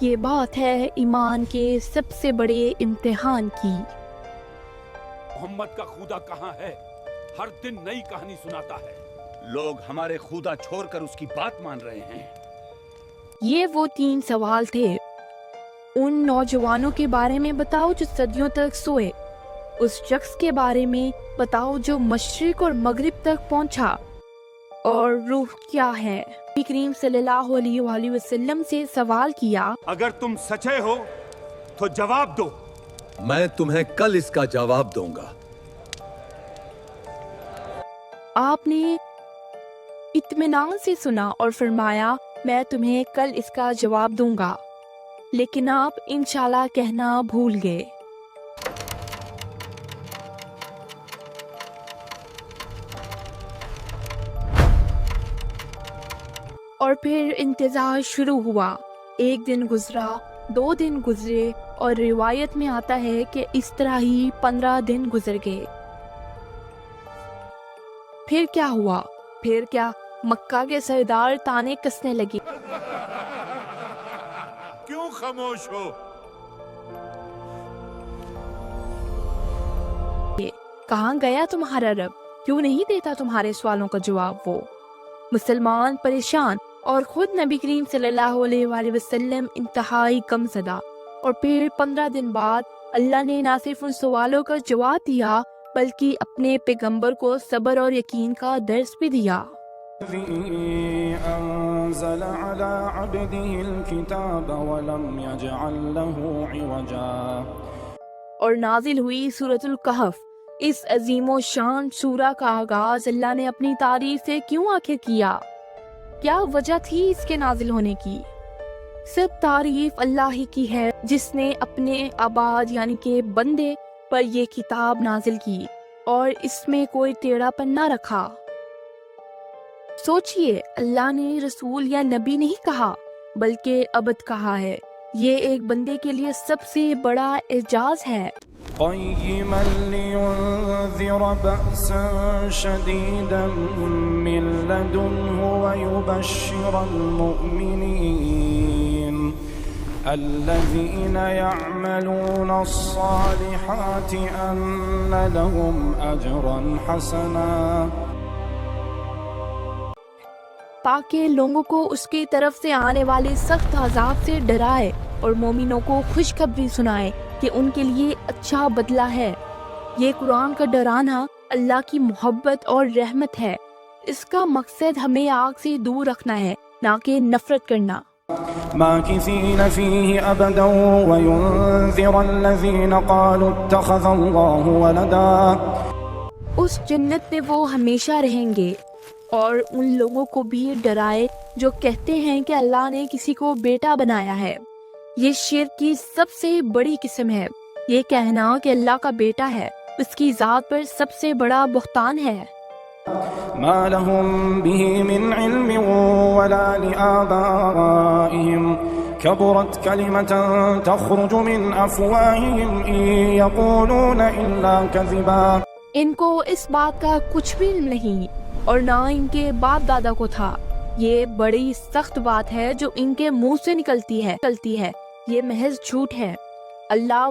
یہ بات ہے ایمان کے سب سے بڑے امتحان کی۔ محمد کا خدا کہاں ہے؟ ہر دن نئی کہانی سناتا ہے۔ لوگ ہمارے خدا چھوڑ کر اس کی بات مان رہے ہیں۔ یہ وہ 3 سوال تھے۔ ان نوجوانوں کے بارے میں بتاؤ جو صدیوں تک سوئے، اس شخص کے بارے میں بتاؤ جو مشرق اور مغرب تک پہنچا، اور روح کیا ہے؟ نبی کریم صلی اللہ علیہ وآلہ وسلم سے سوال کیا، اگر تم سچے ہو تو جواب دو۔ میں تمہیں کل اس کا جواب دوں گا۔ آپ نے اطمینان سے سنا اور فرمایا میں تمہیں کل اس کا جواب دوں گا، لیکن آپ انشاءاللہ کہنا بھول گئے۔ اور پھر انتظار شروع ہوا۔ 1 دن گزرا، 2 دن گزرے، اور روایت میں آتا ہے کہ اس طرح ہی 15 دن گزر گئے۔ پھر کیا ہوا؟ پھر کیا مکہ کے سردار تانے کسنے لگے، کیوں خاموش ہو؟ کہاں گیا تمہارا رب؟ کیوں نہیں دیتا تمہارے سوالوں کا جواب؟ وہ مسلمان پریشان، اور خود نبی کریم صلی اللہ علیہ وآلہ وسلم انتہائی غم زدہ۔ اور پھر 15 دن بعد اللہ نے نہ صرف ان سوالوں کا جواب دیا بلکہ اپنے پیغمبر کو صبر اور یقین کا درس بھی دیا۔ أنزل على عبده الكتاب ولم يجعل له عوجا۔ اور نازل ہوئی سورۃ الکہف۔ اس عظیم و شان سورہ کا آغاز اللہ نے اپنی تعریف سے کیوں آخر کیا؟ کیا وجہ تھی اس کے نازل ہونے کی؟ سب تعریف اللہ ہی کی ہے جس نے اپنے عباد یعنی کہ بندے پر یہ کتاب نازل کی اور اس میں کوئی ٹیڑھا پن نہ رکھا۔ سوچئے، اللہ نے رسول یا نبی نہیں کہا بلکہ عبد کہا ہے۔ یہ ایک بندے کے لیے سب سے بڑا اعزاز ہے۔ قيما لينذر بأسا شديدا من لدنه ويبشر المؤمنين الذين يعملون الصالحات أن لهم أجرا حسنا، تاکہ لوگوں کو اس کی طرف سے آنے والے سخت عذاب سے ڈرائے اور مومنوں کو خوشخبری سنائے کہ ان کے لیے اچھا بدلہ ہے۔ یہ قرآن کا ڈرانا اللہ کی محبت اور رحمت ہے۔ اس کا مقصد ہمیں آگ سے دور رکھنا ہے، نہ کہ نفرت کرنا۔ ماكثين فيه أبدا وينذر الذين قالوا اتخذ الله ولدا۔ اس جنت میں وہ ہمیشہ رہیں گے، اور ان لوگوں کو بھی ڈرائے جو کہتے ہیں کہ اللہ نے کسی کو بیٹا بنایا ہے۔ یہ شرک کی سب سے بڑی قسم ہے۔ یہ کہنا کہ اللہ کا بیٹا ہے اس کی ذات پر سب سے بڑا بہتان ہے۔ ما لهم به من علم ولا لآبائهم كبرت كلمة تخرج من أفواههم إن يقولون إلا كذبا۔ ان کو اس بات کا کچھ بھی علم نہیں اور نہ ان کے باپ دادا کو تھا۔ یہ بڑی سخت بات ہے جو ان کے منہ سے نکلتی ہے، یہ محض جھوٹ ہے۔ اللہ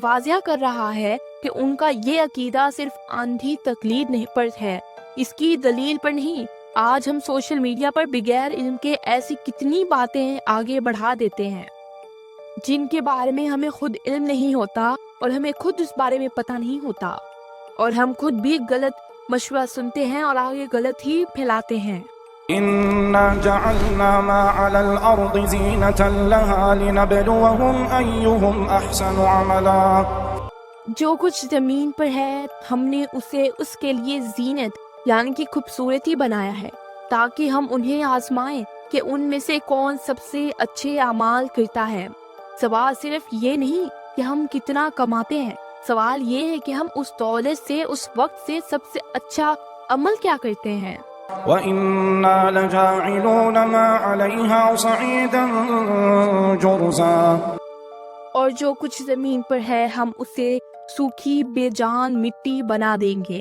واضح کر رہا ہے کہ ان کا یہ عقیدہ صرف آندھی تقلید پر ہے، اس کی دلیل پر نہیں۔ آج ہم سوشل میڈیا پر بغیر علم کے ایسی کتنی باتیں آگے بڑھا دیتے ہیں جن کے بارے میں ہمیں خود علم نہیں ہوتا اور ہمیں خود اس بارے میں پتہ نہیں ہوتا، اور ہم خود بھی غلط مشورہ سنتے ہیں اور آگے غلط ہی پھیلاتے ہیں۔ إنا جعلنا ما على الأرض زينة لها لنبلوهم أيهم أحسن عملا۔ جو کچھ زمین پر ہے ہم نے اسے اس کے لیے زینت یعنی کہ خوبصورتی بنایا ہے تاکہ ہم انہیں آزمائیں کہ ان میں سے کون سب سے اچھے اعمال کرتا ہے۔ سوال صرف یہ نہیں کہ ہم کتنا کماتے ہیں، سوال یہ ہے کہ ہم اس دولت سے اس وقت سے سب سے اچھا عمل کیا کرتے ہیں۔ وَإِنَّا لَجَاعِلُونَ مَا عَلَيْهَا صَعِيدًا جُرُزًا۔ اور جو کچھ زمین پر ہے ہم اسے سوکھی بے جان مٹی بنا دیں گے۔